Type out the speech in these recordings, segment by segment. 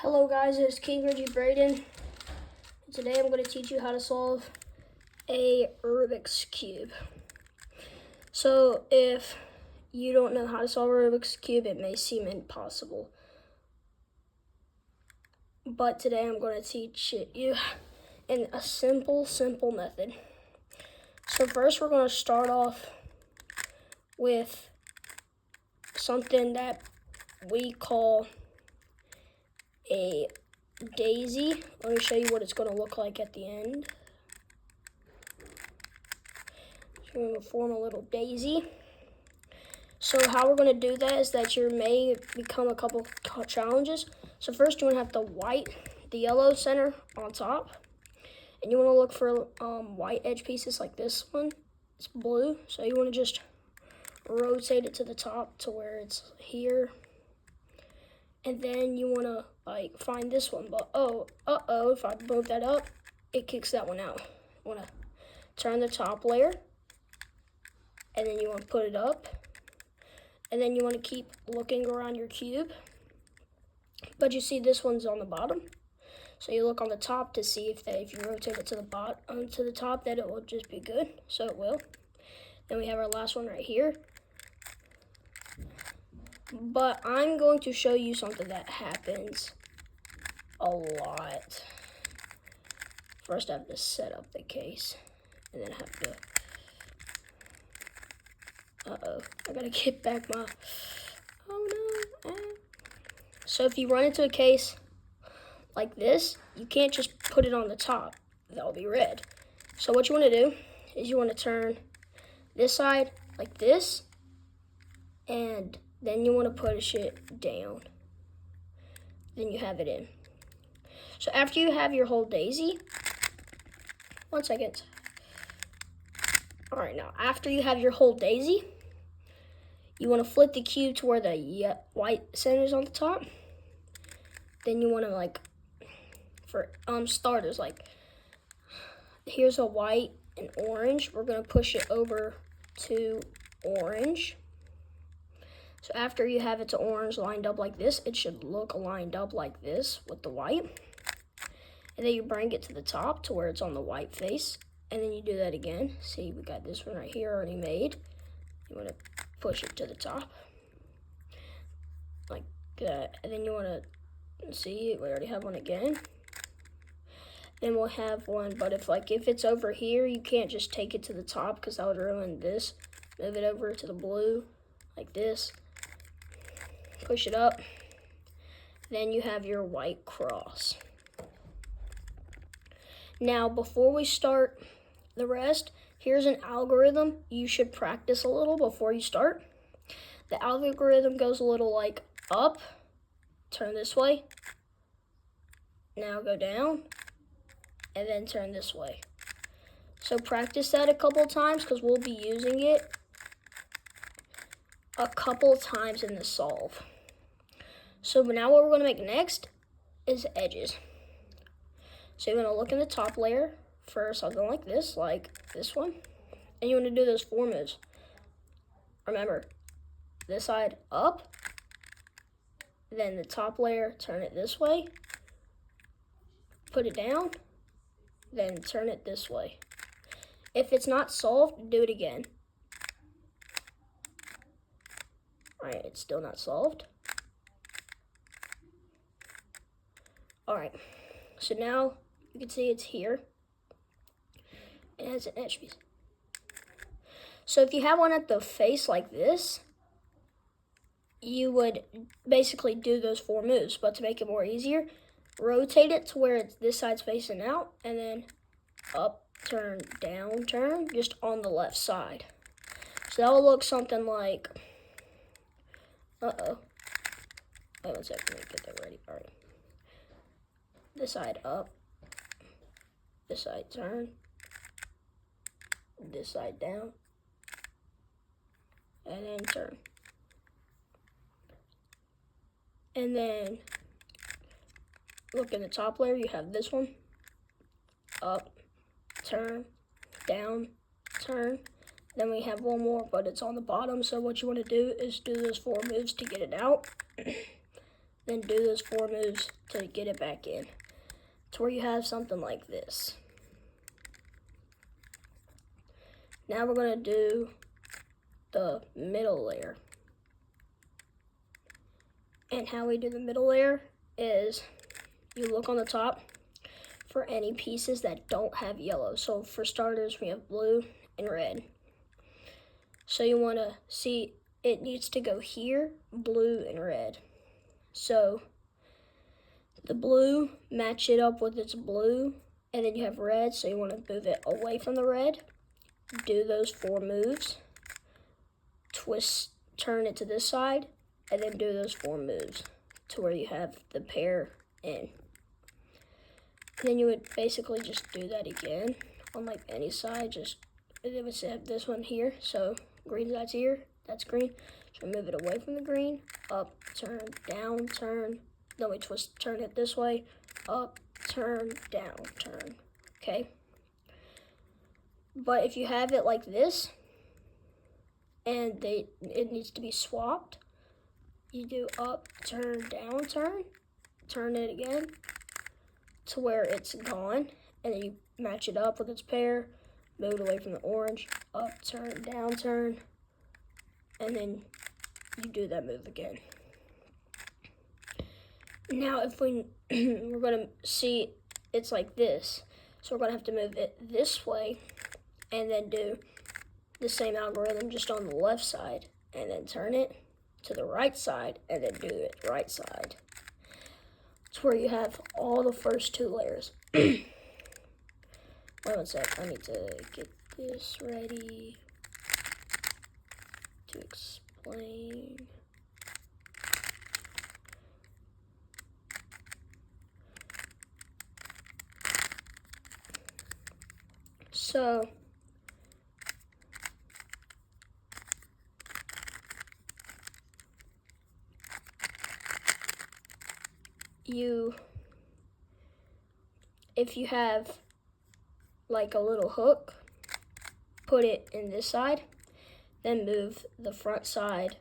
Hello guys, it's King Reggie Braden. Today I'm going to teach you how to solve a Rubik's Cube. So if you don't know how to solve a Rubik's Cube, it may seem impossible. But today I'm going to teach you in a simple method. So first we're going to start off with something that we call a daisy. Let me show you what it's going to look like at the end. So we're going to form a little daisy. So how we're going to do that is that you may become a couple challenges. So first you want to have the yellow center on top. And you want to look for white edge pieces like this one. It's blue. So you want to just rotate it to the top to where it's here. And then you want to find this one, but if I move that up, it kicks that one out. You want to turn the top layer, and then you want to put it up, and then you want to keep looking around your cube. But you see this one's on the bottom, so you look on the top to see if you rotate it to the bottom to the top, that it will just be good. So it will. Then we have our last one right here. But I'm going to show you something that happens a lot. First I have to set up the case, and then I have to, I gotta get back my, So if you run into a case like this, you can't just put it on the top. That'll be red. So what you wanna do is you wanna turn this side like this, and then you want to push it down. Then you have it in. So after you have your whole daisy, 1 second. All right, now after you have your whole daisy, you want to flip the cube to where the white center is on the top. Then you want to for starters, here's a white and orange. We're going to push it over to orange. So after you have it to orange lined up like this, it should look lined up like this with the white. And then you bring it to the top to where it's on the white face. And then you do that again. See, we got this one right here already made. You want to push it to the top. Like that. And then you want to see, we already have one again. Then we'll have one, but if it's over here, you can't just take it to the top because that would ruin this. Move it over to the blue like this. Push it up, then you have your white cross. Now, before we start the rest, here's an algorithm you should practice a little before you start. The algorithm goes a little like up, turn this way, now go down, and then turn this way. So practice that a couple times because we'll be using it a couple times in the solve. So now what we're going to make next is edges. So you're going to look in the top layer for something like this one, and you want to do those 4 moves. Remember, this side up, then the top layer, turn it this way, put it down, then turn it this way. If it's not solved, do it again. All right, it's still not solved. All right, so now you can see it's here. It has an edge piece. So if you have one at the face like this, you would basically do those 4 moves, but to make it more easier, rotate it to where this side's facing out, and then up, turn, down, turn, just on the left side. So that will look something like, wait 1 second, let me get that ready. All right. This side up, this side turn, this side down, and then turn. And then look in the top layer, you have this one, up, turn, down, turn. Then we have one more, but it's on the bottom, so what you want to do is do those 4 moves to get it out. then do those 4 moves to get it back in, to where you have something like this. Now we're going to do the middle layer. And how we do the middle layer is you look on the top for any pieces that don't have yellow. So for starters, we have blue and red. So you want to see it needs to go here, blue and red. So the blue, match it up with its blue, and then you have red, so you want to move it away from the red. Do those 4 moves, twist, turn it to this side, and then do those 4 moves to where you have the pair in. And then you would basically just do that again on like any side. Just, and then we have this one here, so green side's here, that's green. So move it away from the green, up, turn, down, turn. Then we twist, turn it this way, up, turn, down, turn, okay? But if you have it like this, and it needs to be swapped, you do up, turn, down, turn it again to where it's gone, and then you match it up with its pair, move it away from the orange, up, turn, down, turn, and then you do that move again. Now if we're gonna see it's like this, so we're gonna have to move it this way and then do the same algorithm just on the left side, and then turn it to the right side and then do it right side. It's where you have all the first 2 layers. Wait 1 sec, I need to get this ready to explain. So if you have like a little hook, put it in this side, then move the front side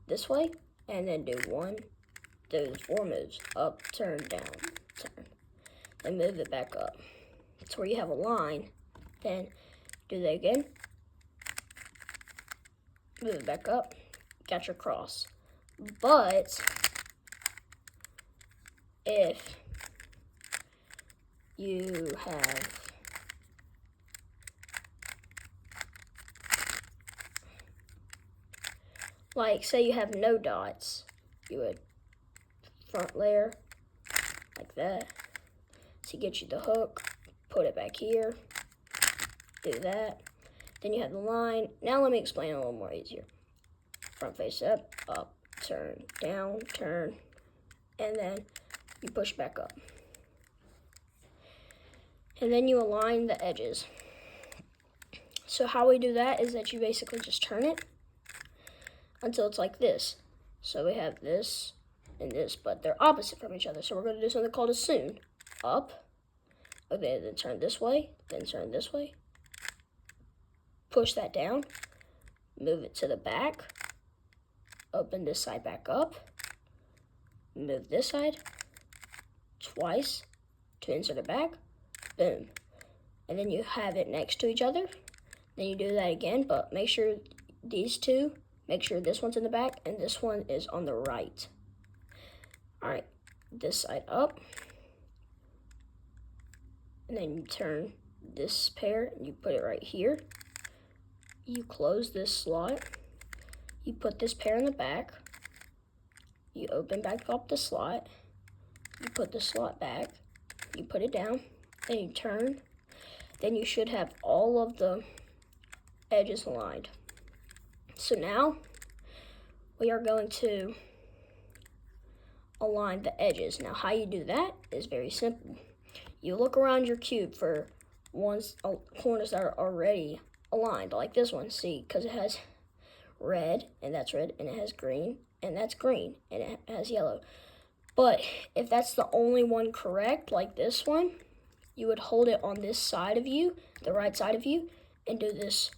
this way, and then do 4 moves, up, turn, down, turn, then move it back up. It's where you have a line, then do that again, move it back up, got your cross. But if you have like, say you have no dots, you would front layer like that. So you get you the hook, put it back here, do that. Then you have the line. Now let me explain a little more easier. Front face up, turn, down, turn, and then you push back up. And then you align the edges. So how we do that is that you basically just turn it until it's like this. So we have this and this, but they're opposite from each other. So we're going to do something called a soon. Up, okay, then turn this way, then turn this way. Push that down, move it to the back, open this side back up, move this side twice to insert it back, boom. And then you have it next to each other. Then you do that again, but make sure these two, make sure this one's in the back and this one is on the right. All right, this side up. And then you turn this pair and you put it right here. You close this slot. You put this pair in the back. You open back up the slot. You put the slot back. You put it down. Then you turn. Then you should have all of the edges aligned. So now we are going to align the edges. Now how you do that is very simple. You look around your cube for corners that are already aligned, like this one, see, because it has red, and that's red, and it has green, and that's green, and it has yellow. But if that's the only one correct, like this one, you would hold it on this side of you, the right side of you, and do this,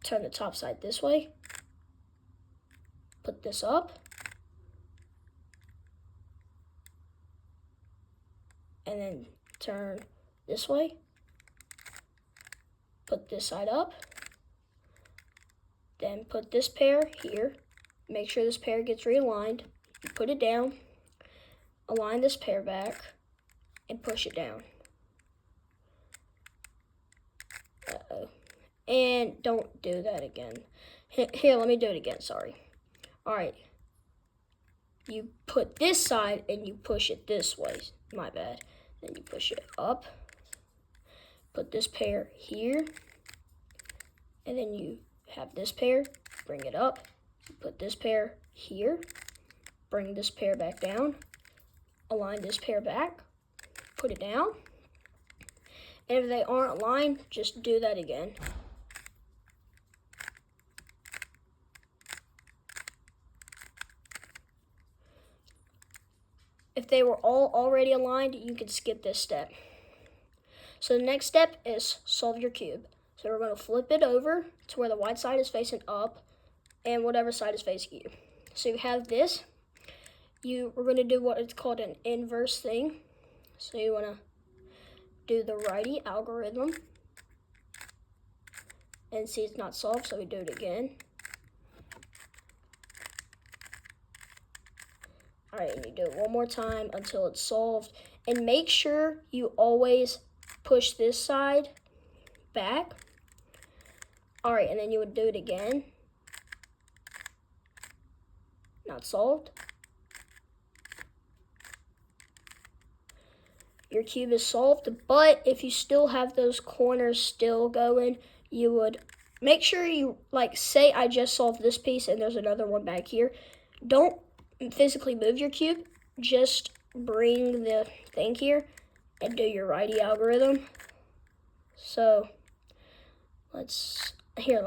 turn the top side this way, put this up, and then turn this way. Put this side up. Then put this pair here. Make sure this pair gets realigned. You put it down. Align this pair back and push it down. Uh-oh. And don't do that again. Here, let me do it again, sorry. All right. You put this side and you push it this way. My bad. Then you push it up. Put this pair here. And then you have this pair. Bring it up. Put this pair here. Bring this pair back down. Align this pair back. Put it down. And if they aren't aligned, just do that again. If they were all already aligned, you can skip this step. So the next step is solve your cube. So we're going to flip it over to where the white side is facing up and whatever side is facing you. So you have this. We're going to do what is called an inverse thing. So you want to do the righty algorithm. And see it's not solved, so we do it again. All right, and you do it one more time until it's solved. And make sure you always push this side back. All right, and then you would do it again. Not solved. Your cube is solved, but if you still have those corners still going, you would make sure you, like, say I just solved this piece and there's another one back here. Don't physically move your cube. Just bring the thing here and do your righty algorithm. So let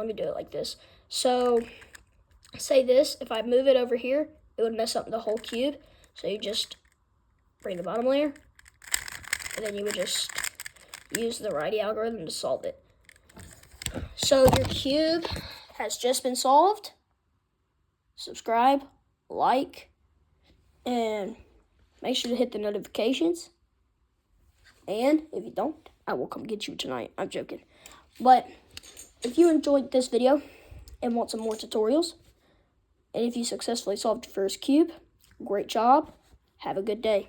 me do it like this. So say this, if I move it over here, it would mess up the whole cube. So you just bring the bottom layer, and then you would just use the righty algorithm to solve it. So your cube has just been solved. Subscribe, like, and make sure to hit the notifications. And if you don't, I will come get you tonight. I'm joking. But if you enjoyed this video and want some more tutorials, and if you successfully solved your first cube, great job. Have a good day.